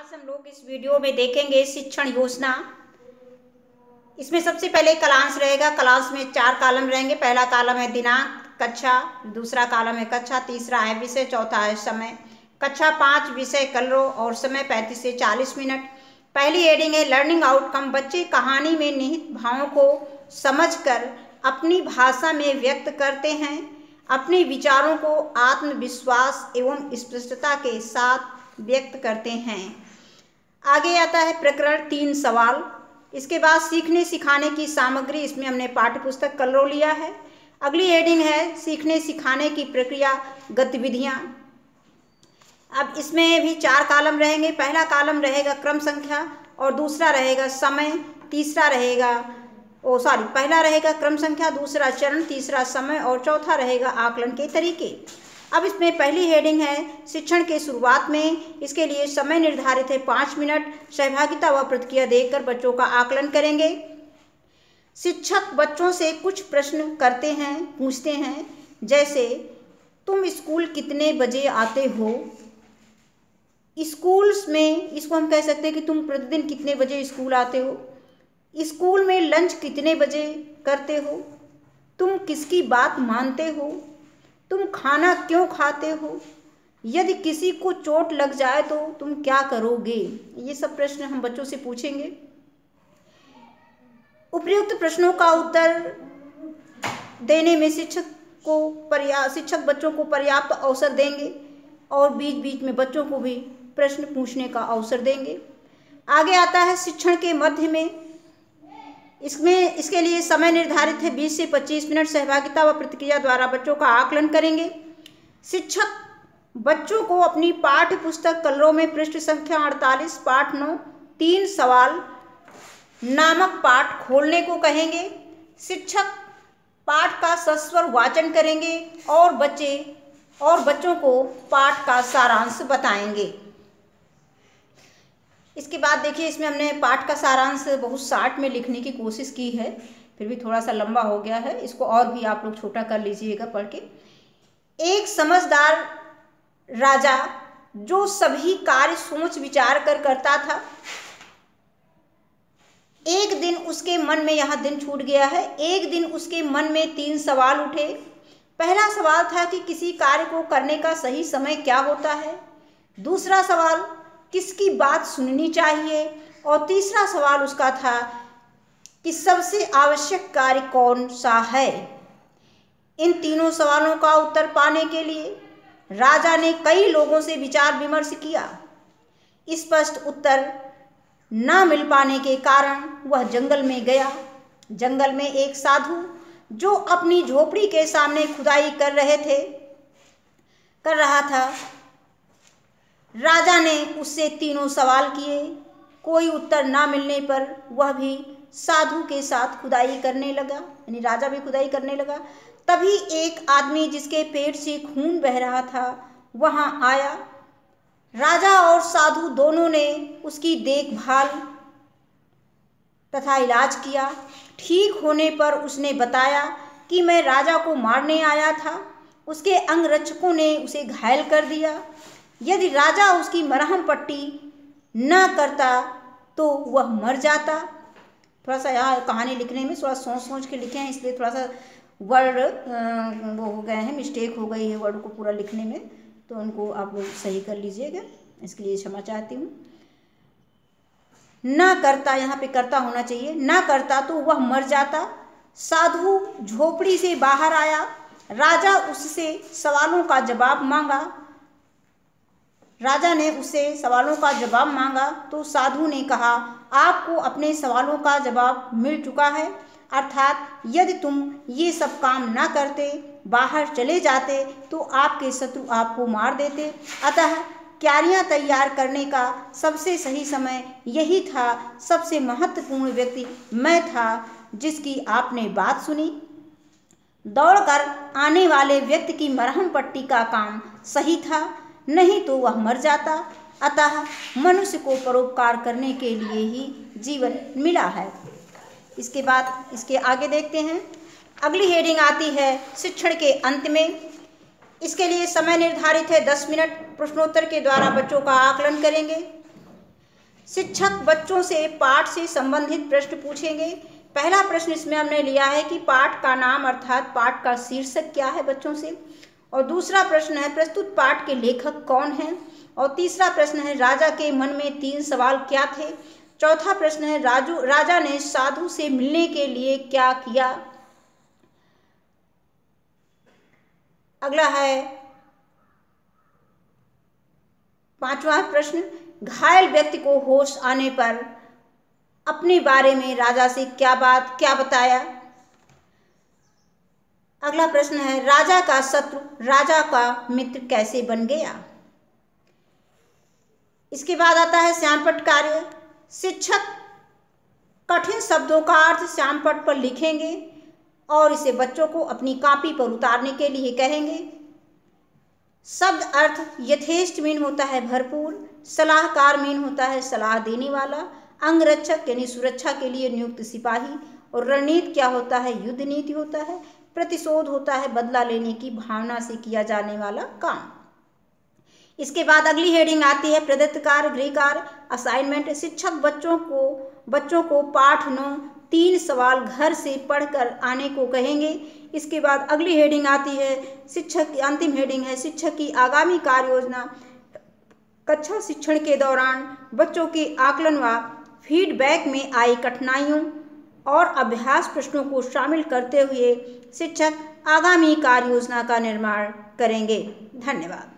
आज हम लोग इस वीडियो में देखेंगे शिक्षण योजना। इसमें सबसे पहले कलांश रहेगा। कलांश में 4 कॉलम रहेंगे। पहला कॉलम है दिनांक, कक्षा, दूसरा कॉलम है कक्षा, तीसरा है विषय, चौथा है समय। कक्षा 5, विषय कलरो और समय 35 से 40 मिनट। पहली हेडिंग है लर्निंग आउटकम। बच्चे कहानी में निहित भावों को समझकर अपनी भाषा में व्यक्त करते हैं, अपने विचारों को आत्मविश्वास एवं स्पष्टता के साथ व्यक्त करते हैं। आगे आता है प्रकरण 3 सवाल। इसके बाद सीखने सिखाने की सामग्री। इसमें हमने पाठ्य पुस्तक कलरो लिया है। अगली हेडिंग है सीखने सिखाने की प्रक्रिया गतिविधियाँ। अब इसमें भी 4 कॉलम रहेंगे। पहला कॉलम रहेगा क्रम संख्या और दूसरा रहेगा समय, तीसरा रहेगा पहला रहेगा क्रम संख्या, दूसरा चरण, तीसरा समय और चौथा रहेगा आकलन के तरीके। अब इसमें पहली हेडिंग है शिक्षण के शुरुआत में। इसके लिए समय निर्धारित है 5 मिनट। सहभागिता व प्रतिक्रिया देकर बच्चों का आकलन करेंगे। शिक्षक बच्चों से कुछ प्रश्न पूछते हैं, जैसे तुम स्कूल कितने बजे आते हो। स्कूल्स में इसको हम कह सकते हैं कि तुम प्रतिदिन कितने बजे स्कूल आते हो। स्कूल में लंच कितने बजे करते हो। तुम किसकी बात मानते हो। तुम खाना क्यों खाते हो। यदि किसी को चोट लग जाए तो तुम क्या करोगे। ये सब प्रश्न हम बच्चों से पूछेंगे। उपयुक्त प्रश्नों का उत्तर देने में शिक्षक बच्चों को पर्याप्त अवसर देंगे और बीच बीच में बच्चों को भी प्रश्न पूछने का अवसर देंगे। आगे आता है शिक्षण के मध्य में। इसके लिए समय निर्धारित है 20 से 25 मिनट। सहभागिता व प्रतिक्रिया द्वारा बच्चों का आकलन करेंगे। शिक्षक बच्चों को अपनी पाठ्य पुस्तक कलरो में पृष्ठ संख्या 48 पाठ 9 3 सवाल नामक पाठ खोलने को कहेंगे। शिक्षक पाठ का सस्वर वाचन करेंगे और बच्चों को पाठ का सारांश बताएंगे। इसके बाद देखिए, इसमें हमने पाठ का सारांश बहुत शार्ट में लिखने की कोशिश की है, फिर भी थोड़ा सा लंबा हो गया है। इसको और भी आप लोग छोटा कर लीजिएगा पढ़ के। एक समझदार राजा जो सभी कार्य सोच विचार कर करता था। एक दिन उसके मन में, यहाँ दिन छूट गया है, एक दिन उसके मन में 3 सवाल उठे। पहला सवाल था कि किसी कार्य को करने का सही समय क्या होता है। दूसरा सवाल किसकी बात सुननी चाहिए और तीसरा सवाल उसका था कि सबसे आवश्यक कार्य कौन सा है। इन तीनों सवालों का उत्तर पाने के लिए राजा ने कई लोगों से विचार विमर्श किया। स्पष्ट उत्तर न मिल पाने के कारण वह जंगल में गया। जंगल में एक साधु जो अपनी झोपड़ी के सामने खुदाई कर रहा था। राजा ने उससे तीनों सवाल किए। कोई उत्तर ना मिलने पर वह भी साधु के साथ खुदाई करने लगा, यानी राजा भी खुदाई करने लगा। तभी एक आदमी जिसके पेट से खून बह रहा था वहां आया। राजा और साधु दोनों ने उसकी देखभाल तथा इलाज किया। ठीक होने पर उसने बताया कि मैं राजा को मारने आया था। उसके अंगरक्षकों ने उसे घायल कर दिया। यदि राजा उसकी मरहम पट्टी न करता तो वह मर जाता। थोड़ा सा यहाँ कहानी लिखने में थोड़ा सोच के लिखे हैं, इसलिए थोड़ा सा वर्ड वो हो गए हैं, मिस्टेक हो गई है वर्ड को पूरा लिखने में, तो उनको आप लोग सही कर लीजिएगा। इसके लिए क्षमा चाहती हूँ। ना करता, यहाँ पे करता होना चाहिए, ना करता तो वह मर जाता। साधु झोपड़ी से बाहर आया। राजा उससे सवालों का जवाब मांगा। राजा ने उससे सवालों का जवाब मांगा तो साधु ने कहा, आपको अपने सवालों का जवाब मिल चुका है। अर्थात यदि तुम ये सब काम ना करते, बाहर चले जाते, तो आपके शत्रु आपको मार देते। अतः क्यारियां तैयार करने का सबसे सही समय यही था। सबसे महत्वपूर्ण व्यक्ति मैं था जिसकी आपने बात सुनी। दौड़कर आने वाले व्यक्ति की मरहम पट्टी का काम सही था, नहीं तो वह मर जाता। अतः मनुष्य को परोपकार करने के लिए ही जीवन मिला है। इसके बाद इसके आगे देखते हैं। अगली हेडिंग आती है शिक्षण के अंत में। इसके लिए समय निर्धारित है 10 मिनट। प्रश्नोत्तर के द्वारा बच्चों का आकलन करेंगे। शिक्षक बच्चों से पाठ से संबंधित प्रश्न पूछेंगे। पहला प्रश्न इसमें हमने लिया है कि पाठ का नाम अर्थात पाठ का शीर्षक क्या है बच्चों से, और दूसरा प्रश्न है प्रस्तुत पाठ के लेखक कौन हैं, और तीसरा प्रश्न है राजा के मन में 3 सवाल क्या थे। चौथा प्रश्न है राजा ने साधु से मिलने के लिए क्या किया। अगला है 5वां प्रश्न, घायल व्यक्ति को होश आने पर अपने बारे में राजा से क्या बताया। अगला प्रश्न है राजा का शत्रु राजा का मित्र कैसे बन गया। इसके बाद आता है श्यामपट्ट कार्य। शिक्षक कठिन शब्दों का अर्थ श्यामपट्ट पर लिखेंगे और इसे बच्चों को अपनी कॉपी पर उतारने के लिए कहेंगे। शब्द अर्थ यथेष्ट मीन होता है भरपूर, सलाहकार मीन होता है सलाह देने वाला, अंगरक्षक यानी सुरक्षा के लिए नियुक्त सिपाही, और रणनीति क्या होता है युद्ध नीति होता है, प्रतिशोध होता है बदला लेने की भावना से किया जाने वाला काम। इसके बाद अगली हेडिंग आती है प्रदत्त कार्य गृह कार्य असाइनमेंट। शिक्षक बच्चों को पाठ 9 3 सवाल घर से पढ़कर आने को कहेंगे। इसके बाद अगली हेडिंग आती है शिक्षक की अंतिम हेडिंग है शिक्षक की आगामी कार्य योजना। कक्षा शिक्षण के दौरान बच्चों के आकलन व फीडबैक में आई कठिनाइयों और अभ्यास प्रश्नों को शामिल करते हुए शिक्षक आगामी कार्य योजना का निर्माण करेंगे। धन्यवाद।